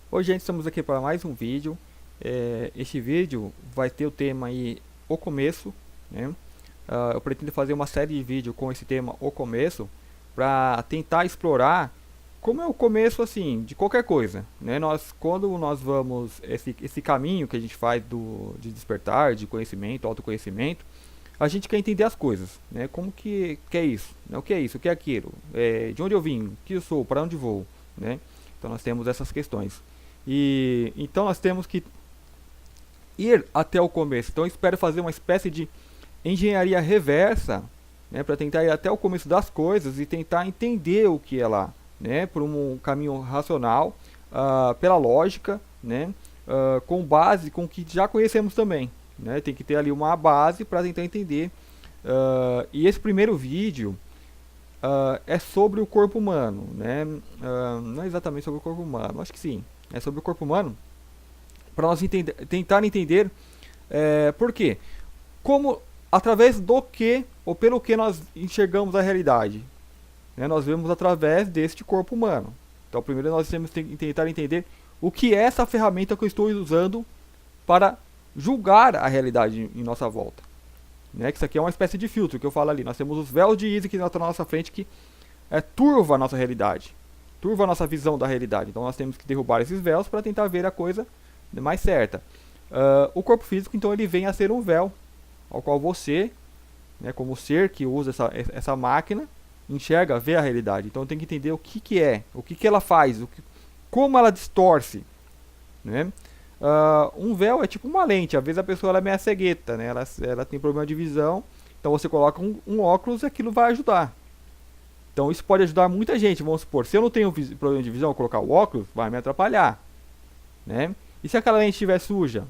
Oi gente, estamos aqui para mais um vídeo. Este vídeo vai ter o tema aí, o começo, né? Eu pretendo fazer uma série de vídeos com esse tema, o começo, para tentar explorar como é o começo assim, de qualquer coisa, né? Quando nós vamos, esse caminho que a gente faz de despertar, de conhecimento, autoconhecimento, a gente quer entender as coisas, né? Como que é isso, né? O que é isso, o que é aquilo, de onde eu vim, o que eu sou, para onde vou, né? Então nós temos essas questões. E então nós temos que ir até o começo. Então eu espero fazer uma espécie de engenharia reversa, né, para tentar ir até o começo das coisas e tentar entender o que é lá, né, por um caminho racional, pela lógica, né, com base com o que já conhecemos também, né, tem que ter ali uma base para tentar entender. E esse primeiro vídeo é sobre o corpo humano, né, não é exatamente sobre o corpo humano, acho que sim, é sobre o corpo humano, para nós tentar entender por quê? Como, através do que, ou pelo que nós enxergamos a realidade. Né? Nós vemos através deste corpo humano. Então, primeiro nós temos que tentar entender o que é essa ferramenta que eu estou usando para julgar a realidade em nossa volta. Né? Que isso aqui é uma espécie de filtro que eu falo ali. Nós temos os véus de Isaac que estão na nossa frente que turva a nossa realidade, turva a nossa visão da realidade. Então, nós temos que derrubar esses véus para tentar ver a coisa mais certa. O corpo físico, então, ele vem a ser um véu ao qual você, né, como ser que usa essa máquina, enxerga, vê a realidade. Então tem que entender o que, que é, o que, que ela faz, como ela distorce. Né? Um véu é tipo uma lente, às vezes a pessoa ela é meio cegueta, né? Ela tem problema de visão, então você coloca um óculos e aquilo vai ajudar. Então isso pode ajudar muita gente, vamos supor, se eu não tenho problema de visão, eu colocar o óculos, vai me atrapalhar. Né? E se aquela lente estiver suja?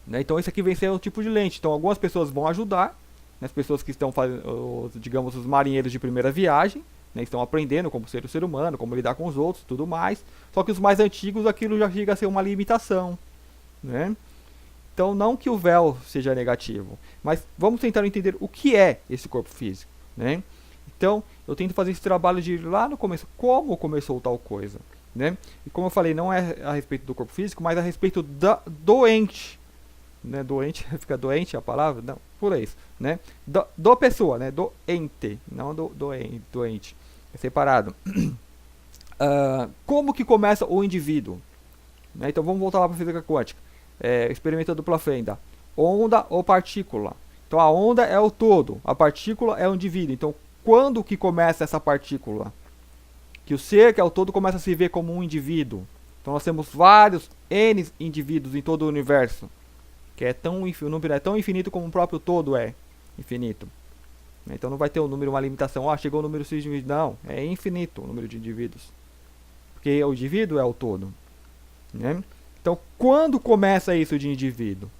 Né? Então isso aqui vem ser um tipo de lente. Então algumas pessoas vão ajudar, né? As pessoas que estão fazendo, digamos, os marinheiros de primeira viagem, né? Estão aprendendo como ser o ser humano, como lidar com os outros, tudo mais. Só que os mais antigos, aquilo já chega a ser uma limitação, né? Então não que o véu seja negativo, mas vamos tentar entender o que é esse corpo físico, né? Então eu tento fazer esse trabalho de ir lá no começo, como começou tal coisa, né? E como eu falei, não é a respeito do corpo físico, mas a respeito da doente, né, doente, fica doente a palavra, não, por isso, né, do pessoa, né, doente, não doente, é separado. Como que começa o indivíduo? Né, então vamos voltar lá para a física quântica, experimento dupla fenda, onda ou partícula. Então a onda é o todo, a partícula é o indivíduo. Então quando que começa essa partícula? Que o ser, que é o todo, começa a se ver como um indivíduo. Então nós temos vários N indivíduos em todo o universo, que é tão, o número é tão infinito como o próprio todo é infinito. Então não vai ter um número, uma limitação. Chegou o número X de indivíduos. Não, é infinito o número de indivíduos. Porque o indivíduo é o todo. Né? Então, quando começa isso de indivíduo?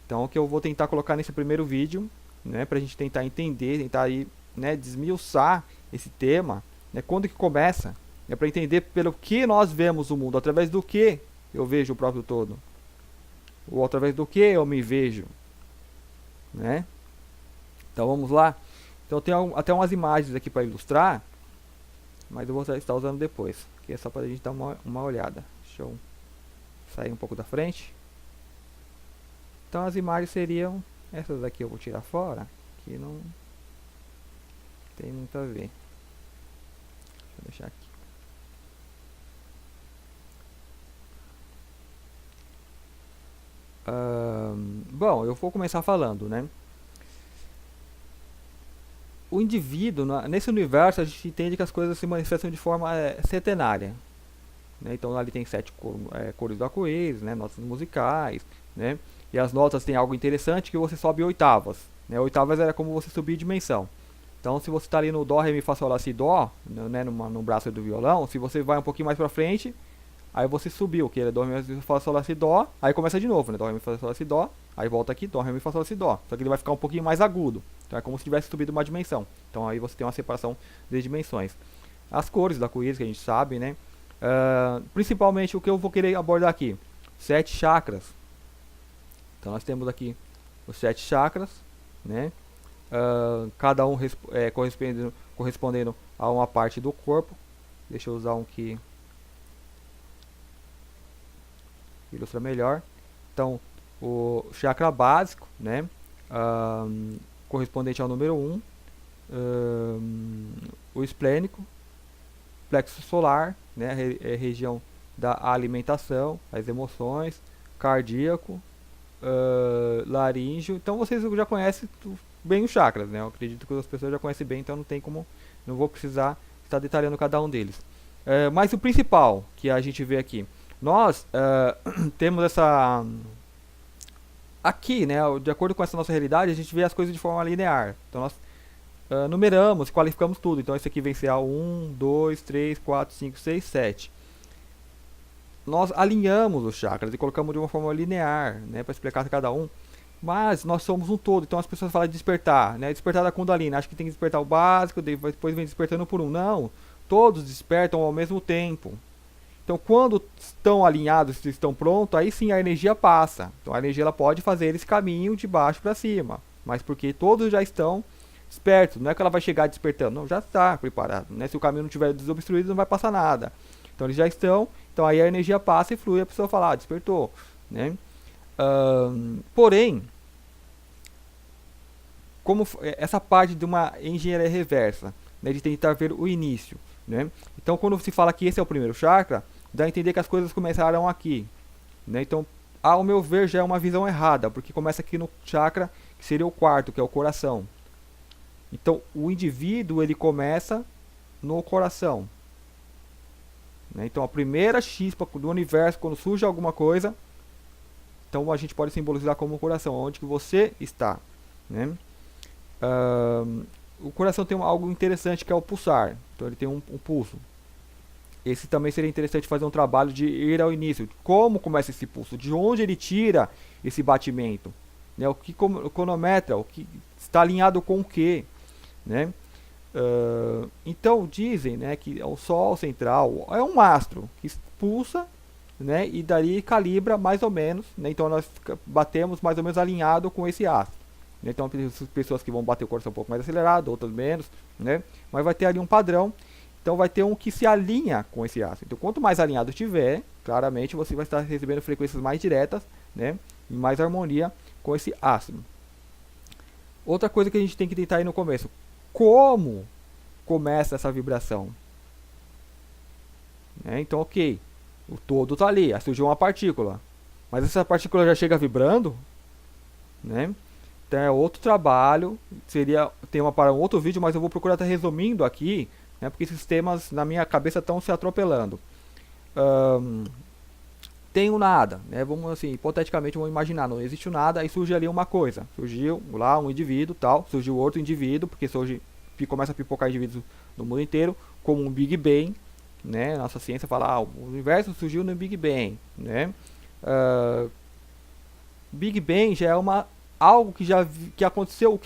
Então, o que eu vou tentar colocar nesse primeiro vídeo, né, para a gente tentar entender, tentar aí, né, desmiuçar esse tema, né, quando que começa, é para entender pelo que nós vemos o mundo, através do que eu vejo o próprio todo, ou através do que eu me vejo, né? Então vamos lá. Então eu tenho até umas imagens aqui para ilustrar, mas eu vou estar usando depois, que é só para a gente dar uma olhada. Deixa eu sair um pouco da frente. Então as imagens seriam essas aqui, eu vou tirar fora, que não tem muito a ver. Deixa eu deixar aqui. Bom, eu vou começar falando, né? O indivíduo, nesse universo, a gente entende que as coisas se manifestam de forma centenária. Né? Então ali tem cores do arco-íris, né? Notas musicais, né? E as notas têm algo interessante que você sobe oitavas. Né? Oitavas era como você subir dimensão. Então se você está ali no Dó, Ré, Mi, Fá, Sol, Lá, Si, Dó, né? no braço do violão, se você vai um pouquinho mais pra frente, aí você subiu, que é Dó, Ré, Mi, Fá, Sol, Lá, Si, Dó, aí começa de novo, né? Dó, Ré, Mi, Fá, Sol, Lá, Si, Dó, aí volta aqui, Dó, Ré, Mi, Fá, Sol, Lá, Si, Dó. Só que ele vai ficar um pouquinho mais agudo. Então é como se tivesse subido uma dimensão. Então aí você tem uma separação de dimensões. As cores do arco-íris que a gente sabe, né? Principalmente o que eu vou querer abordar aqui, 7 chakras. Então nós temos aqui os 7 chakras, né? Cada um correspondendo a uma parte do corpo. Deixa eu usar um que ilustra melhor. Então, o chakra básico, né, correspondente ao número 1, o esplênico, plexo solar, né, é a região da alimentação, as emoções, cardíaco, laríngeo. Então vocês já conhecem bem os chakras, né? Eu acredito que as pessoas já conhecem bem, então não vou precisar estar detalhando cada um deles. Mas o principal que a gente vê aqui, nós temos essa aqui, né? De acordo com essa nossa realidade, a gente vê as coisas de forma linear. Então nós numeramos, qualificamos tudo. Então esse aqui vem ser a 1, 2, 3, 4, 5, 6, 7. Nós alinhamos os chakras e colocamos de uma forma linear, né, para explicar cada um. Mas nós somos um todo, então as pessoas falam de despertar, né, despertar da Kundalini. Acho que tem que despertar o básico, depois vem despertando por um. Não, todos despertam ao mesmo tempo. Então quando estão alinhados, estão prontos, aí sim a energia passa. Então a energia ela pode fazer esse caminho de baixo para cima, mas porque todos já estão despertos. Não é que ela vai chegar despertando, não, já está preparado, né? Se o caminho não estiver desobstruído, não vai passar nada. Então eles já estão, então aí a energia passa e flui, a pessoa fala, despertou, né? Porém, como essa parte de uma engenharia reversa, né, de tentar ver o início, né? Então quando se fala que esse é o primeiro chakra, dá a entender que as coisas começaram aqui, né? Então, ao meu ver, já é uma visão errada, porque começa aqui no chakra, que seria o quarto, que é o coração. Então, o indivíduo, ele começa no coração, né? Então, a primeira chispa do universo, quando surge alguma coisa, então a gente pode simbolizar como o coração, onde que você está, né? O coração tem algo interessante que é o pulsar. Então, ele tem um pulso. Esse também seria interessante fazer um trabalho de ir ao início. Como começa esse pulso? De onde ele tira esse batimento? Né? O que cronometra? O que está alinhado com o que? Né? Então dizem, né, que o Sol central é um astro que pulsa, né, e dali calibra mais ou menos, né? Então nós batemos mais ou menos alinhado com esse astro, né? Então tem pessoas que vão bater o coração um pouco mais acelerado, outras menos, né? Mas vai ter ali um padrão. Então vai ter um que se alinha com esse astro. Então quanto mais alinhado tiver, claramente você vai estar recebendo frequências mais diretas, né, e mais harmonia com esse astro. Outra coisa que a gente tem que tentar aí no começo, como começa essa vibração, né? Então ok, o todo está ali, aí surgiu uma partícula, mas essa partícula já chega vibrando, né? Então é outro trabalho, seria tema para um outro vídeo, mas eu vou procurar estar resumindo aqui, né, porque esses temas na minha cabeça estão se atropelando. Tem o nada, né? Vamos assim, hipoteticamente vamos imaginar, não existe o nada, aí surge ali uma coisa, surgiu lá um indivíduo, tal, surgiu outro indivíduo, porque surge, começa a pipocar indivíduos no mundo inteiro, como um Big Bang, né? Nossa ciência fala, o universo surgiu no Big Bang, né? Big Bang já é algo que aconteceu.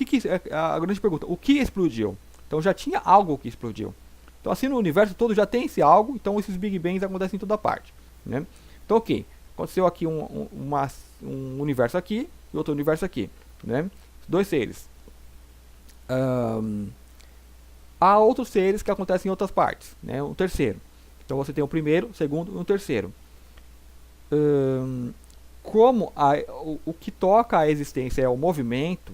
A grande pergunta, o que explodiu? Então já tinha algo que explodiu. Então assim no universo todo já tem esse algo, então esses Big Bangs acontecem em toda parte, né? Então ok, aconteceu aqui um universo aqui e outro universo aqui, né? Dois seres. Há outros seres que acontecem em outras partes, né? Um terceiro. Então você tem o primeiro, o segundo e o terceiro. Como o que toca a existência é o movimento,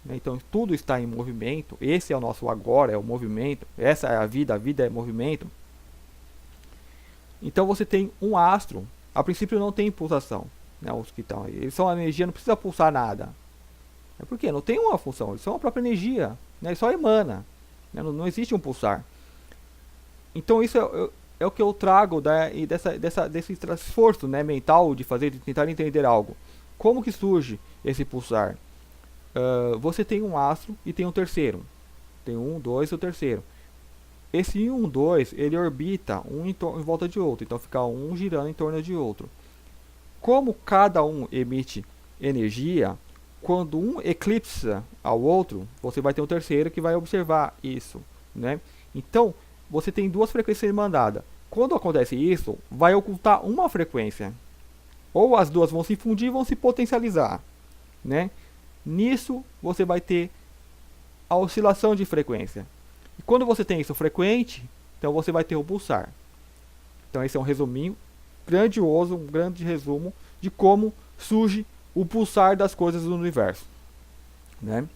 né? Então tudo está em movimento, esse é o nosso agora, é o movimento, essa é a vida é movimento. Então você tem um astro, a princípio não tem pulsação, né? Os que estão aí, eles são a energia, não precisa pulsar nada. É porque não tem uma função, eles são a própria energia, né? Ele só emana, né? Não existe um pulsar. Então isso é o que eu trago desse esforço, né, mental de tentar entender algo. Como que surge esse pulsar? Você tem um astro e tem um terceiro. Tem um, dois e o terceiro. Esse 1, 2, ele orbita um em volta de outro. Então fica um girando em torno de outro. Como cada um emite energia, quando um eclipsa ao outro, você vai ter um terceiro que vai observar isso, né? Então, você tem duas frequências mandadas. Quando acontece isso, vai ocultar uma frequência. Ou as duas vão se fundir e vão se potencializar, né? Nisso, você vai ter a oscilação de frequência. E quando você tem isso frequente, então você vai ter o pulsar. Então esse é um resuminho grandioso, um grande resumo de como surge o pulsar das coisas do universo, né?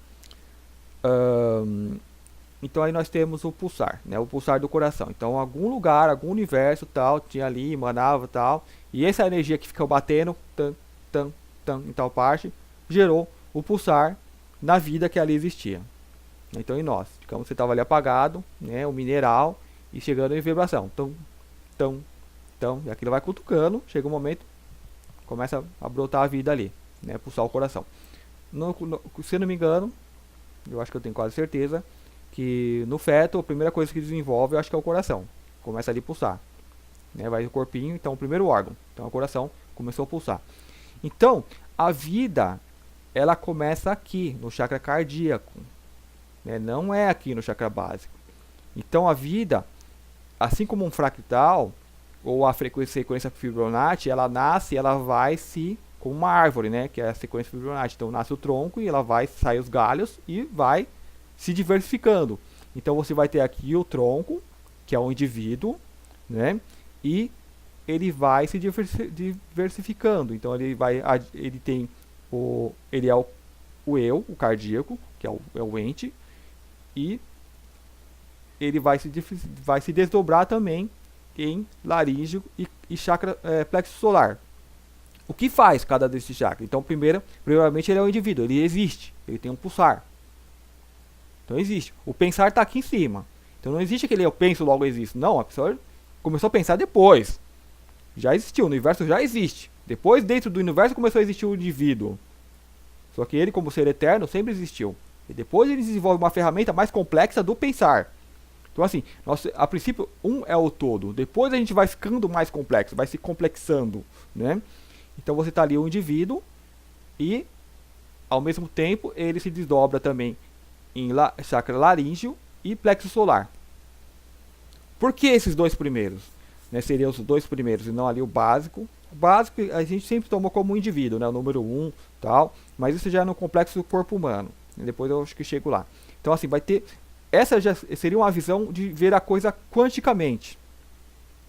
Então aí nós temos o pulsar, né? O pulsar do coração. Então algum lugar, algum universo tal, tinha ali, emanava tal, e essa energia que ficou batendo tan, tan, tan, em tal parte, gerou o pulsar na vida que ali existia. Então em nós, digamos, você estava ali apagado, né? O mineral, e chegando em vibração, tão, tão, tão, e aquilo vai cutucando, chega um momento, começa a brotar a vida ali, né? Pulsar o coração. Se eu não me engano, eu acho que eu tenho quase certeza que no feto a primeira coisa que desenvolve, eu acho que é o coração. Começa ali a pulsar, né? Vai o corpinho, então o primeiro órgão, então o coração começou a pulsar. Então a vida, ela começa aqui no chakra cardíaco, né? Não é aqui no chakra básico. Então a vida, assim como um fractal ou a sequência Fibonacci, ela nasce, ela vai se como uma árvore, né? Que é a sequência Fibonacci. Então nasce o tronco e ela vai sair os galhos e vai se diversificando. Então você vai ter aqui o tronco, que é o indivíduo, né? E ele vai se diversificando. Então ele tem ele é o eu, o cardíaco, que é o ente, e ele vai se desdobrar também em laríngeo e chakra plexo solar. O que faz cada desses chakras? Então, primeiramente ele é um indivíduo, ele existe, ele tem um pulsar. Então existe. O pensar está aqui em cima. Então não existe aquele eu penso, logo existe. Não, a pessoa começou a pensar depois. Já existiu, o universo já existe. Depois, dentro do universo, começou a existir o indivíduo. Só que ele, como ser eterno, sempre existiu. E depois ele desenvolve uma ferramenta mais complexa do pensar. Então assim, a princípio, um é o todo. Depois a gente vai ficando mais complexo, vai se complexando, né? Então você está ali o indivíduo e, ao mesmo tempo, ele se desdobra também em chakra laríngeo e plexo solar. Por que esses dois primeiros? Né, seriam os dois primeiros e não ali o básico. O básico a gente sempre tomou como um indivíduo, né, o número 1, tal, mas isso já é no complexo do corpo humano. Depois eu acho que chego lá. Então assim, vai ter... Essa já seria uma visão de ver a coisa quanticamente.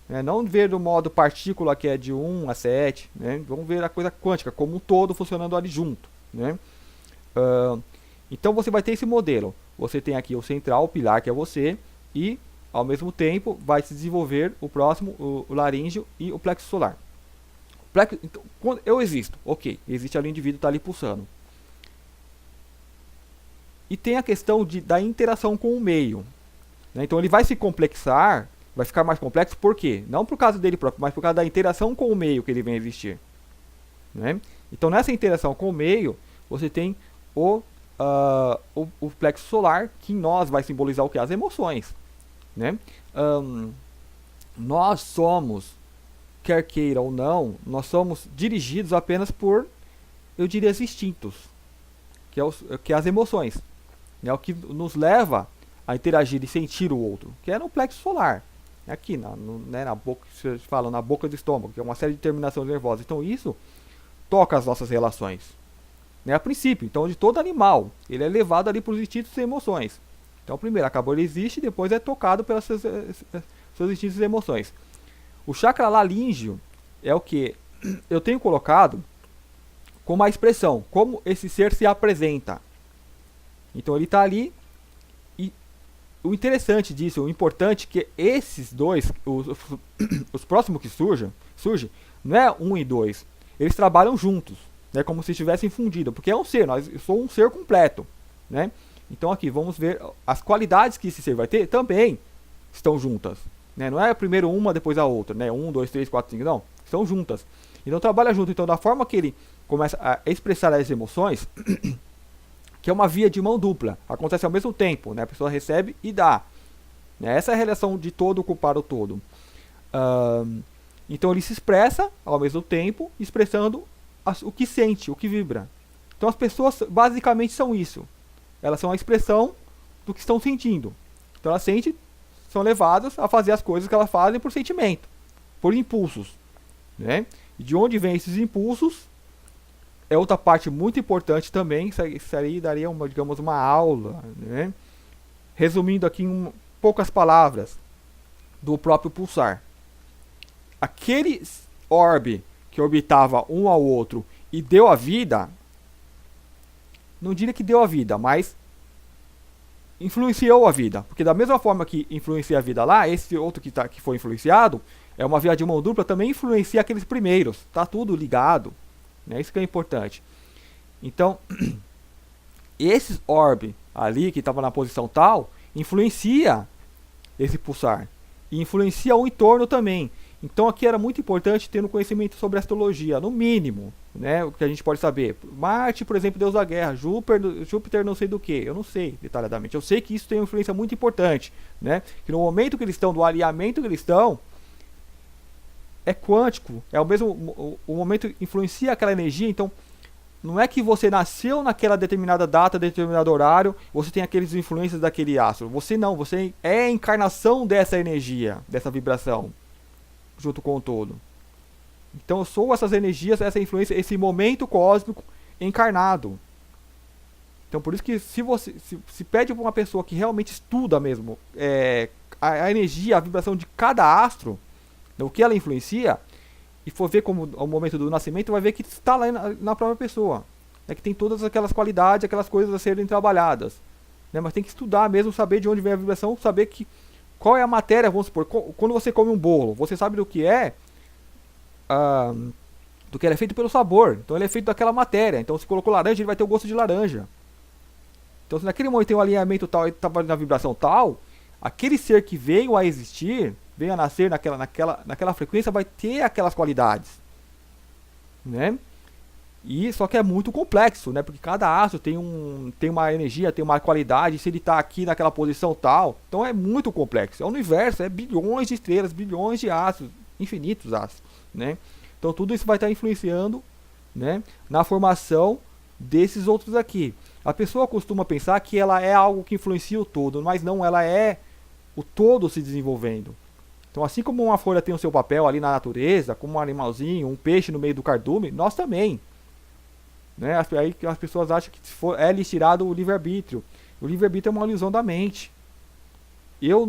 Né, não ver do modo partícula que é de 1 a 7. Né, vamos ver a coisa quântica, como um todo funcionando ali junto. Né. Então você vai ter esse modelo. Você tem aqui o central, o pilar, que é você, e ao mesmo tempo vai se desenvolver o próximo, o laríngeo e o plexo solar. Então, quando eu existo, ok, existe ali o indivíduo, está ali pulsando. E tem a questão da interação com o meio. Né? Então ele vai se complexar, vai ficar mais complexo, por quê? Não por causa dele próprio, mas por causa da interação com o meio que ele vem a existir. Né? Então nessa interação com o meio, você tem o plexo solar, que em nós vai simbolizar o que? As emoções. Né? Nós somos, quer queira ou não, nós somos dirigidos apenas por, eu diria, os instintos, que é as emoções. É o que nos leva a interagir e sentir o outro, que é no plexo solar. Aqui, na boca, se fala, na boca do estômago, que é uma série de terminações nervosas. Então isso toca as nossas relações. Né, a princípio, então de todo animal, ele é levado ali para os instintos e emoções. Então primeiro, acabou, ele existe, depois é tocado pelos seus instintos e emoções. O chakra laríngeo é o que eu tenho colocado como a expressão, como esse ser se apresenta. Então ele está ali, e o interessante disso, o importante é que esses dois, os próximos que surgem, não é 1 e 2, eles trabalham juntos. Né, como se estivessem fundidos, porque é um ser, eu sou um ser completo, né? Então aqui vamos ver as qualidades que esse ser vai ter, também estão juntas, né? Não é primeiro uma, depois a outra, né? 1, 2, 3, 4, 5, não, estão juntas. Então trabalha junto. Então da forma que ele começa a expressar as emoções, que é uma via de mão dupla, acontece ao mesmo tempo, né? A pessoa recebe e dá, né? Essa é a relação de todo para o todo. Então ele se expressa ao mesmo tempo, expressando o que sente, o que vibra. Então as pessoas basicamente são isso. Elas são a expressão do que estão sentindo. Então elas sentem, são levadas a fazer as coisas que elas fazem por sentimento, por impulsos. Né? E de onde vêm esses impulsos é outra parte muito importante também. Isso aí daria digamos, uma aula. Né? Resumindo aqui em poucas palavras do próprio pulsar. orbe que orbitava um ao outro e deu a vida, não diria que deu a vida, mas influenciou a vida, porque da mesma forma que influencia a vida lá, esse outro que foi influenciado, é uma via de mão dupla, também influencia aqueles primeiros, tá tudo ligado, né? Isso que é importante. Então, esses orbe ali, que estava na posição tal, influencia esse pulsar, e influencia o entorno também. Então aqui era muito importante ter um conhecimento sobre astrologia, no mínimo, né, o que a gente pode saber. Marte, por exemplo, deus da guerra, Júpiter não sei do que, eu não sei detalhadamente. Eu sei que isso tem uma influência muito importante, né, que no momento que eles estão, do alinhamento que eles estão, é quântico, é o mesmo, o momento influencia aquela energia. Então não é que você nasceu naquela determinada data, determinado horário, você tem aqueles influências daquele astro. Você não, você é a encarnação dessa energia, dessa vibração, junto com o todo. Então eu sou essas energias, essa influência, esse momento cósmico encarnado. Então por isso que se você se pede para uma pessoa que realmente estuda mesmo a energia, a vibração de cada astro, o que ela influencia, e for ver como o momento do nascimento, vai ver que está lá na própria pessoa, né, que tem todas aquelas qualidades, aquelas coisas a serem trabalhadas, né, mas tem que estudar mesmo, saber de onde vem a vibração, saber que qual é a matéria. Vamos supor, quando você come um bolo, você sabe do que é ele é feito pelo sabor, então ele é feito daquela matéria. Então se colocou laranja, ele vai ter o gosto de laranja. Então se naquele momento tem um alinhamento tal, ele estava na vibração tal, aquele ser que veio a existir, veio a nascer naquela frequência, vai ter aquelas qualidades, né? E só que é muito complexo, né? Porque cada astro tem uma energia, tem uma qualidade. Se ele está aqui naquela posição tal, então é muito complexo. É um universo, é bilhões de estrelas, bilhões de astros, infinitos astros, né? Então tudo isso vai estar influenciando, né, na formação desses outros aqui. A pessoa costuma pensar que ela é algo que influencia o todo, mas não, ela é o todo se desenvolvendo. Então assim como uma folha tem o seu papel ali na natureza, como um animalzinho, um peixe no meio do cardume, nós também. Né? Aí as pessoas acham que lhes tirado o livre-arbítrio. O livre-arbítrio é uma ilusão da mente. Eu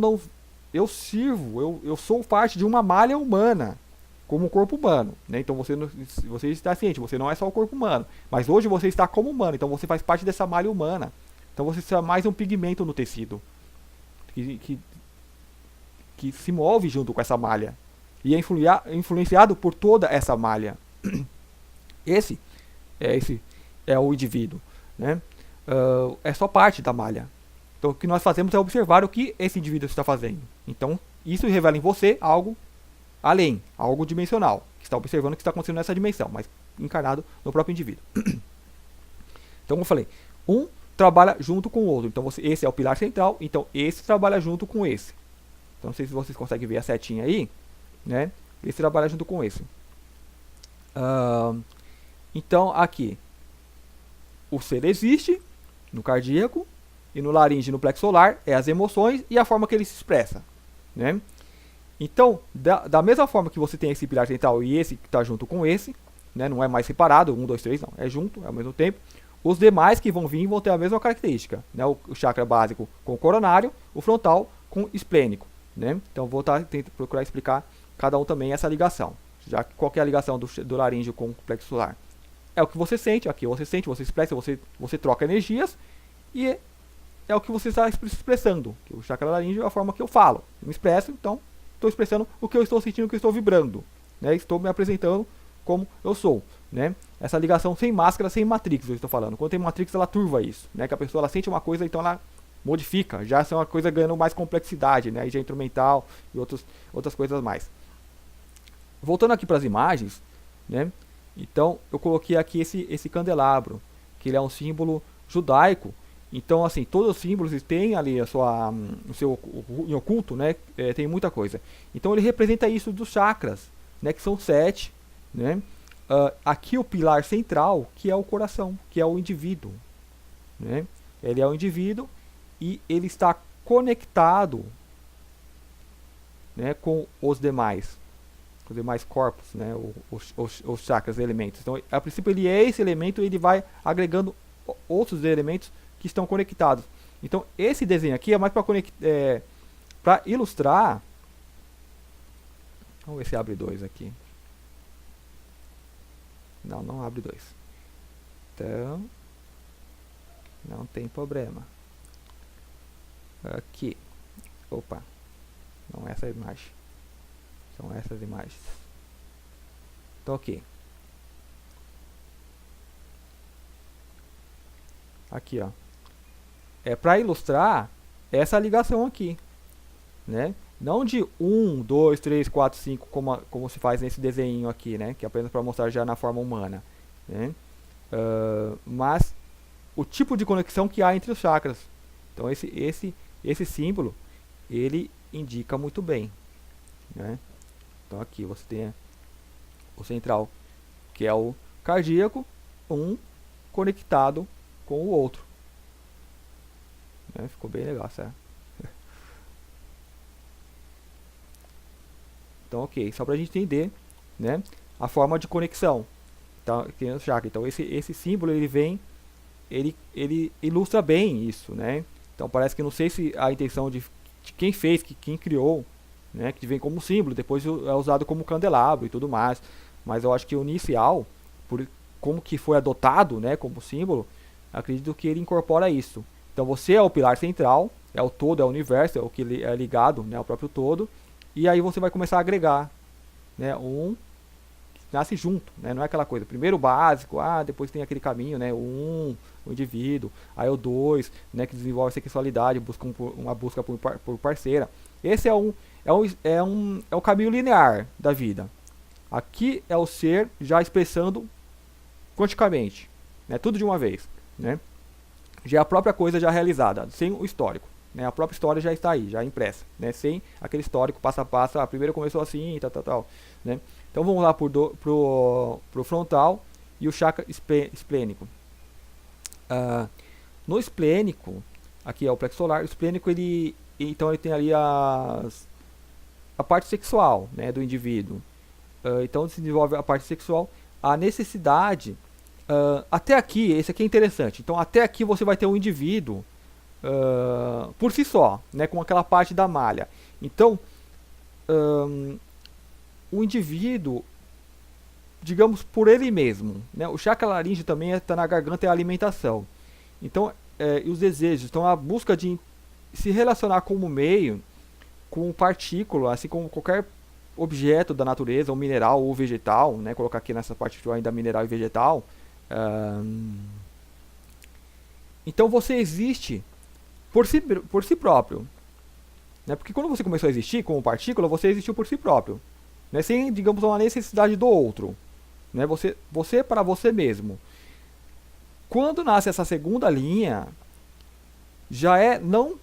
sou parte de uma malha humana, como o corpo humano, né? Então você está ciente, você não é só o corpo humano, mas hoje você está como humano, então você faz parte dessa malha humana. Então você é mais um pigmento no tecido que se move junto com essa malha e é influenciado por toda essa malha. Esse é o indivíduo, né? É só parte da malha. Então o que nós fazemos é observar o que esse indivíduo está fazendo. Então isso revela em você algo além, algo dimensional, que está observando o que está acontecendo nessa dimensão, mas encarnado no próprio indivíduo. Então como eu falei, um trabalha junto com o outro. Então esse é o pilar central, então esse trabalha junto com esse. Então não sei se vocês conseguem ver a setinha aí, né? Esse trabalha junto com esse. Então aqui o ser existe no cardíaco, e no laríngeo e no plexo solar é as emoções e a forma que ele se expressa, né? Então da mesma forma que você tem esse pilar central e esse que está junto com esse, né? Não é mais separado, 1, 2, 3, não, é junto, é ao mesmo tempo. Os demais que vão vir vão ter a mesma característica, né? O chakra básico com o coronário, o frontal com o esplênico, né? Então vou procurar explicar cada um também essa ligação. Já que qual que é a ligação do laríngeo com o plexo solar? É o que você sente, aqui você sente, você expressa, você troca energias, e é o que você está expressando. Que o chakra laríngeo é a forma que eu falo. Eu me expresso, então estou expressando o que eu estou sentindo, o que eu estou vibrando, né? Estou me apresentando como eu sou, né? Essa ligação sem máscara, sem matrix, eu estou falando. Quando tem matrix, ela turva isso, né? Que a pessoa ela sente uma coisa, então ela modifica. Já é uma coisa ganhando mais complexidade, né? Aí já é instrumental e outras coisas mais. Voltando aqui para as imagens, né? Então eu coloquei aqui esse candelabro, que ele é um símbolo judaico. Então assim, todos os símbolos têm ali o seu em oculto, né? Tem muita coisa. Então ele representa isso dos chakras, né? Que são 7, né? Aqui o pilar central, que é o coração, que é o indivíduo, né? Ele é o indivíduo e ele está conectado, né, com os demais corpos, né, os chakras, elementos. Então, a princípio, ele é esse elemento e ele vai agregando outros elementos que estão conectados. Então, esse desenho aqui é mais para ilustrar. Vamos ver se abre 2 aqui. Não, não abre 2. Então, não tem problema. Aqui. Opa. Não é essa imagem. São essas imagens. Então, ok. Aqui, ó. É para ilustrar essa ligação aqui, né? Não de 1, 2, 3, 4, 5, como se faz nesse desenho aqui, né? Que é apenas para mostrar já na forma humana, né? Mas o tipo de conexão que há entre os chakras. Então esse símbolo, ele indica muito bem, né? Então aqui você tem o central, que é o cardíaco, um conectado com o outro, né? Ficou bem legal, certo? Então, ok, só para a gente entender, né, a forma de conexão. Então, então esse símbolo ele ilustra bem isso, né? Então parece que, não sei se a intenção de quem fez, quem criou, né, que vem como símbolo, depois é usado como candelabro e tudo mais. Mas eu acho que o inicial, como que foi adotado, né, como símbolo, acredito que ele incorpora isso. Então você é o pilar central, é o todo, é o universo, é o que é ligado, né, ao próprio todo. E aí você vai começar a agregar, né, nasce junto, né, não é aquela coisa, primeiro o básico, depois tem aquele caminho, né, o indivíduo, aí o 2, né, que desenvolve a sexualidade, busca uma busca por parceira. Esse é o caminho linear da vida. Aqui é o ser já expressando quanticamente, né, tudo de uma vez, né, já é a própria coisa já realizada, sem o histórico. Né, a própria história já está aí, já impressa, né, sem aquele histórico passo a passo, primeiro começou assim, tal, né. Então vamos lá pro frontal e o chakra esplênico. No esplênico, aqui é o plexo solar, o esplênico então ele tem ali a parte sexual, né, do indivíduo. Então se desenvolve a parte sexual, a necessidade, até aqui, esse aqui é interessante, então até aqui você vai ter um indivíduo por si só, né, com aquela parte da malha. Então, o indivíduo, digamos, por ele mesmo, né, o chakra laríngeo também está na garganta, é a alimentação. Então, e os desejos, então a busca de se relacionar com o meio, com partícula, assim como qualquer objeto da natureza, ou mineral ou vegetal, né, colocar aqui nessa parte ainda mineral e vegetal. Então você existe por si próprio, né? Porque quando você começou a existir como partícula, você existiu por si próprio, né? Sem, digamos, uma necessidade do outro, né? Você para você mesmo. Quando nasce essa segunda linha, já é não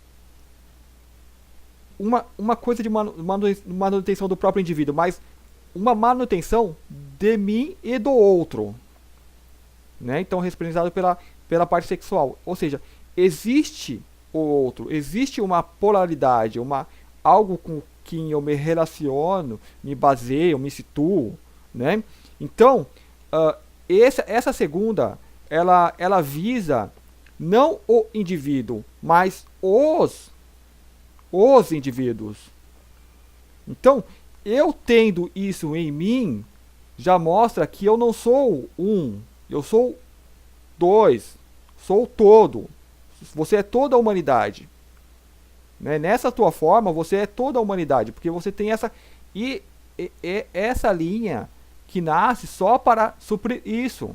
uma coisa de manutenção do próprio indivíduo, mas uma manutenção de mim e do outro, né? Então representado pela parte sexual, ou seja, existe o outro, existe uma polaridade, algo com quem eu me relaciono, me baseio, me situo, né? Então, essa segunda, ela visa não o indivíduo, mas os indivíduos. Então, eu tendo isso em mim, já mostra que eu não sou um, eu sou 2, sou o todo. Você é toda a humanidade, né? Nessa tua forma, você é toda a humanidade, porque você tem essa linha que nasce só para suprir isso,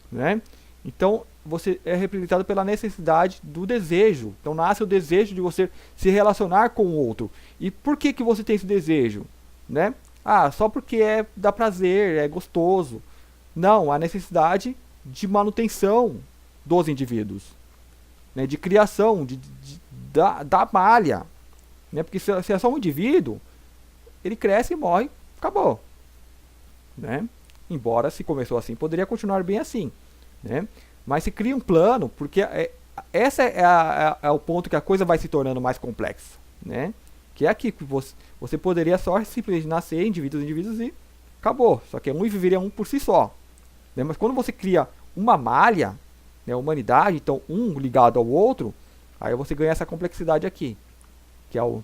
né? Então, você é representado pela necessidade do desejo. Então, nasce o desejo de você se relacionar com o outro. E por que você tem esse desejo, né? Só porque dá prazer, é gostoso. Não, a necessidade de manutenção dos indivíduos, né, de criação da malha, né, porque se é só um indivíduo, ele cresce e morre, acabou, né? Embora, se começou assim, poderia continuar bem assim, né? Mas se cria um plano, porque essa é o ponto que a coisa vai se tornando mais complexa, né? Que é aqui que você poderia só simplesmente nascer indivíduos e acabou, só que um viveria um por si só, né? Mas quando você cria uma malha, né, humanidade, então um ligado ao outro, aí você ganha essa complexidade aqui, que é o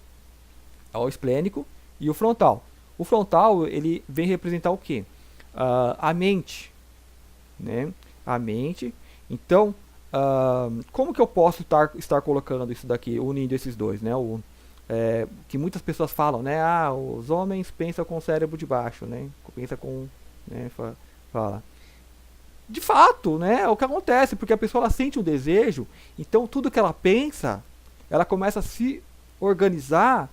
esplênico e o frontal. O frontal, ele vem representar o quê? A mente, né? A mente. Então, como que eu posso estar colocando isso daqui, unindo esses dois, né? Que muitas pessoas falam, né? Ah, os homens pensam com o cérebro de baixo, né? Pensa com, né? Fala. De fato, né? É o que acontece, porque a pessoa ela sente um desejo, então tudo que ela pensa, ela começa a se organizar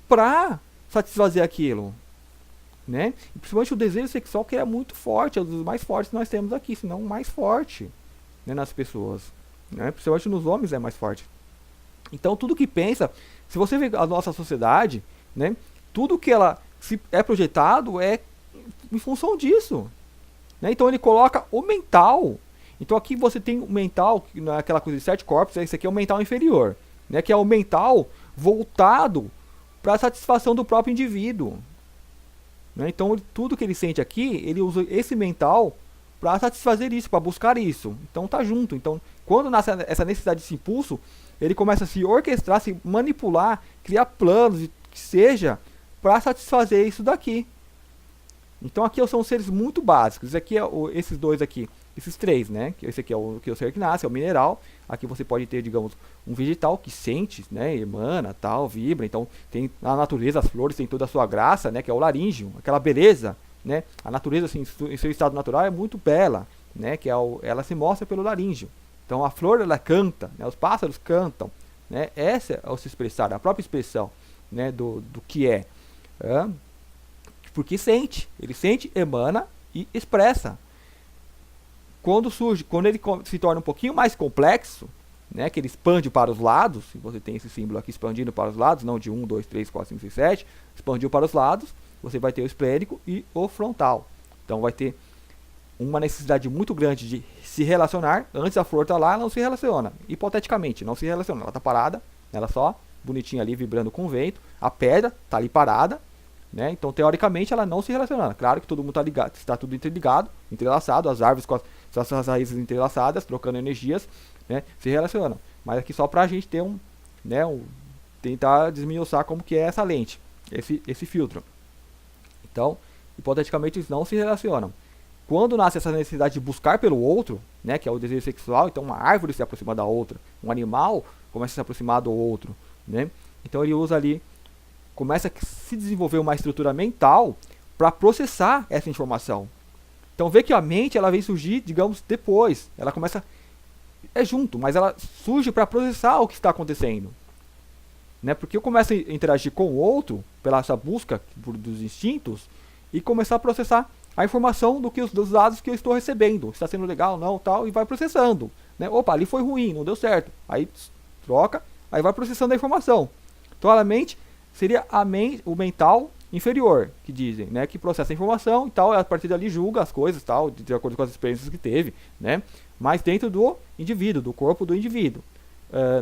para satisfazer aquilo, né? E principalmente o desejo sexual, que é muito forte, é um dos mais fortes que nós temos aqui, se não o mais forte, né, nas pessoas, né? Principalmente nos homens é mais forte. Então tudo que pensa, se você vê a nossa sociedade, né, tudo que ela se é projetado é em função disso, né? Então ele coloca o mental. Então aqui você tem o mental, que não é aquela coisa de 7 corpos, esse aqui é o mental inferior, né, que é o mental voltado para a satisfação do próprio indivíduo, né? Então tudo que ele sente aqui, ele usa esse mental para satisfazer isso, para buscar isso. Então tá junto. Então quando nasce essa necessidade desse impulso, ele começa a se orquestrar, se manipular, criar planos, que seja, para satisfazer isso daqui. Então aqui são seres muito básicos. Esse aqui é esses dois aqui, esses três, né? Esse aqui é o ser que nasce, é o mineral. Aqui você pode ter, digamos, um vegetal que sente, né? Emana, tal, vibra. Então tem na natureza, as flores têm toda a sua graça, né? Que é o laríngeo, aquela beleza, né? A natureza, assim, em seu estado natural é muito bela, né? Que é ela se mostra pelo laríngeo. Então a flor ela canta, né? Os pássaros cantam, né? Essa é o se expressar, a própria expressão, né? Do que é. Porque sente, ele sente, emana e expressa. Quando ele se torna um pouquinho mais complexo, né, que ele expande para os lados, se você tem esse símbolo aqui expandindo para os lados, não de 1, 2, 3, 4, 5, 6, 7, expandiu para os lados, você vai ter o esplênico e o frontal. Então vai ter uma necessidade muito grande de se relacionar. Antes a flor está lá, ela não se relaciona. Hipoteticamente, não se relaciona. Ela está parada, ela só, bonitinha ali, vibrando com o vento. A pedra está ali parada, né? Então, teoricamente, ela não se relaciona. Claro que todo mundo está ligado, está tudo interligado, entrelaçado, as árvores com as raízes entrelaçadas, trocando energias, né? Se relacionam. Mas aqui só para a gente ter tentar desmiuçar como que é essa lente, esse filtro. Então, hipoteticamente, eles não se relacionam. Quando nasce essa necessidade de buscar pelo outro, né, que é o desejo sexual, então uma árvore se aproxima da outra, um animal começa a se aproximar do outro, né? Então ele usa ali, começa a se desenvolver uma estrutura mental para processar essa informação. Então vê que a mente ela vem surgir, digamos, depois. Ela começa junto, mas ela surge para processar o que está acontecendo, né? Porque eu começo a interagir com o outro pela essa busca dos instintos e começar a processar a informação dos dados que eu estou recebendo. Está sendo legal, não, tal, e vai processando, né? Opa, ali foi ruim, não deu certo. Aí troca, aí vai processando a informação. Então a mente seria o mental inferior, que dizem, né, que processa a informação e tal, e a partir dali julga as coisas, tal, de acordo com as experiências que teve, né? Mas dentro do indivíduo, do corpo do indivíduo.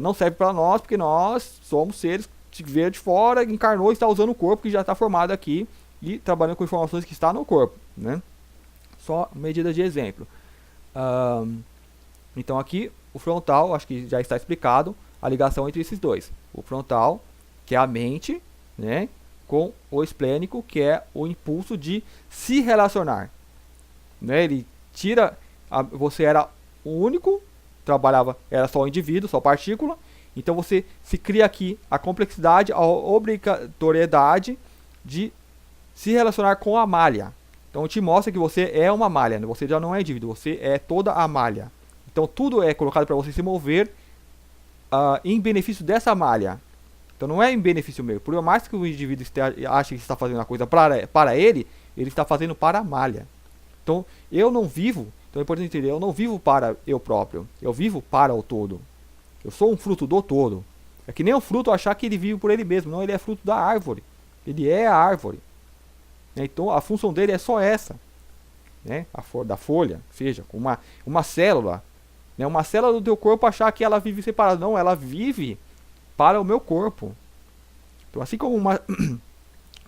Não serve para nós, porque nós somos seres que veio de fora, encarnou e está usando o corpo que já está formado aqui e trabalhando com informações que está no corpo, né? Só medida de exemplo. Então aqui o frontal, acho que já está explicado a ligação entre esses dois. O frontal, que é a mente, né, com o esplênico, que é o impulso de se relacionar, né? Ele tira você era o único, era só o indivíduo, só partícula. Então você se cria aqui a complexidade, a obrigatoriedade de se relacionar com a malha. Então te mostra que você é uma malha, né? Você já não é indivíduo, você é toda a malha. Então tudo é colocado para você se mover em benefício dessa malha. Então não é em benefício meu. Por mais que o indivíduo ache que está fazendo a coisa para ele está fazendo para a malha. Então eu não vivo, então é importante entender, eu não vivo para eu próprio, eu vivo para o todo. Eu sou um fruto do todo. É que nem o fruto achar que ele vive por ele mesmo. Não, ele é fruto da árvore. Ele é a árvore. Então a função dele é só essa, né? Da folha, seja, uma célula, né? Uma célula do teu corpo achar que ela vive separada. Não, ela vive para o meu corpo. Então assim como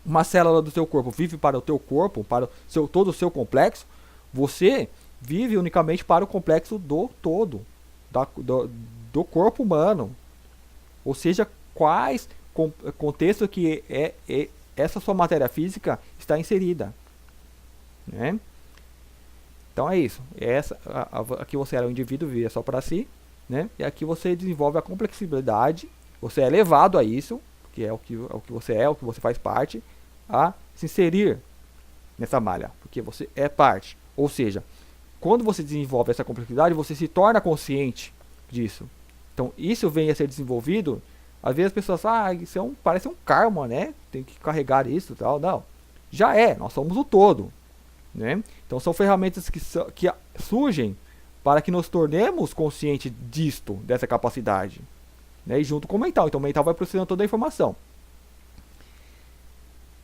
uma célula do teu corpo vive para o teu corpo, para todo o seu complexo, você vive unicamente para o complexo do todo, do corpo humano. Ou seja, quais contextos que essa sua matéria física está inserida, né? Então é isso. Aqui você era um indivíduo, via só para si, né? E aqui você desenvolve a complexibilidade. Você é levado a isso, que é o que você é, o que você faz parte, a se inserir nessa malha, porque você é parte. Ou seja, quando você desenvolve essa complexidade, você se torna consciente disso. Então isso vem a ser desenvolvido. Às vezes as pessoas falam, isso parece um karma, né? Tem que carregar isso e tal. Não. Já é, nós somos o todo. Né? Então são ferramentas que surgem para que nos tornemos conscientes dessa capacidade. Né? E junto com o mental. Então o mental vai processando toda a informação.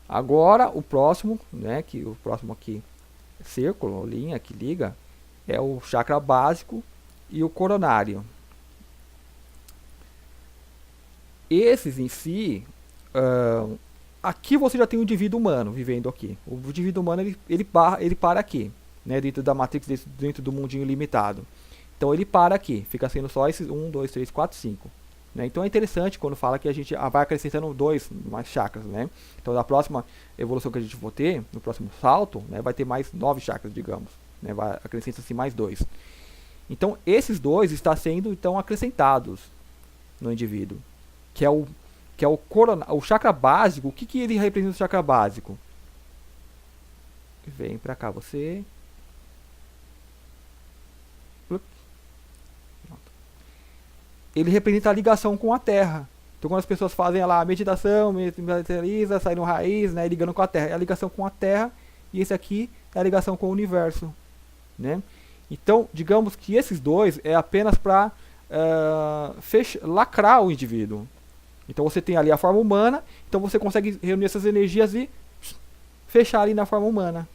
Agora o próximo, né? Que o próximo aqui, círculo, linha que liga, é o chakra básico e o coronário. Esses em si, aqui você já tem um indivíduo humano vivendo aqui. O indivíduo humano ele para aqui, né, dentro da Matrix, dentro do mundinho limitado. Então ele para aqui, fica sendo só esses 1, 2, 3, 4, 5. Né? Então é interessante quando fala que a gente vai acrescentando 2 mais chakras. Né? Então na próxima evolução que a gente for ter, no próximo salto, né, vai ter mais 9 chakras, digamos. Né? Vai acrescentar-se mais 2. Então esses 2 estão sendo então acrescentados no indivíduo. Que é o chakra básico. O que ele representa, o chakra básico? Vem pra cá você. Ele representa a ligação com a Terra. Então quando as pessoas fazem lá a meditação, materializa, sai no raiz, né, ligando com a Terra. É a ligação com a Terra, e esse aqui é a ligação com o universo. Né? Então, digamos que esses 2 é apenas para lacrar o indivíduo. Então você tem ali a forma humana, então você consegue reunir essas energias e fechar ali na forma humana.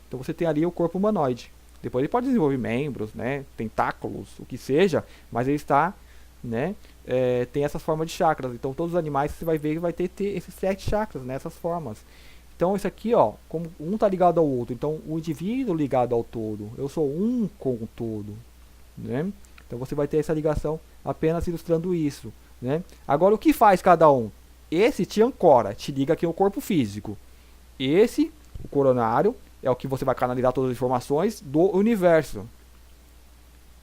Então você tem ali o corpo humanoide. Depois ele pode desenvolver membros, né, tentáculos, o que seja, mas ele está, né, tem essas formas de chakras. Então todos os animais você vai ver que vai ter esses 7 chakras, né, essas formas. Então isso aqui, ó, como um está ligado ao outro, então o indivíduo ligado ao todo, eu sou um com o todo, né? Então você vai ter essa ligação apenas ilustrando isso. Né? Agora o que faz cada um? Esse te ancora, te liga aqui no corpo físico. Esse, o coronário, é o que você vai canalizar todas as informações do universo.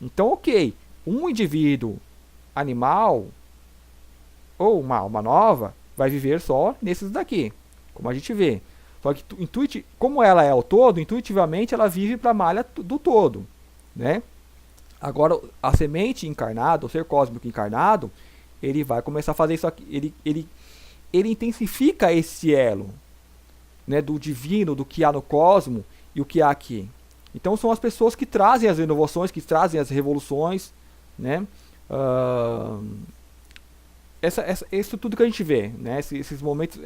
Então, ok, um indivíduo animal ou uma alma nova vai viver só nesses daqui, como a gente vê. Só que como ela é o todo, intuitivamente ela vive para a malha do todo. Né? Agora a semente encarnada, o ser cósmico encarnado, ele vai começar a fazer isso aqui. Ele intensifica esse elo, né, do divino, do que há no cosmos e o que há aqui. Então são as pessoas que trazem as inovações, que trazem as revoluções, né? Isso tudo que a gente vê, né? Esses momentos,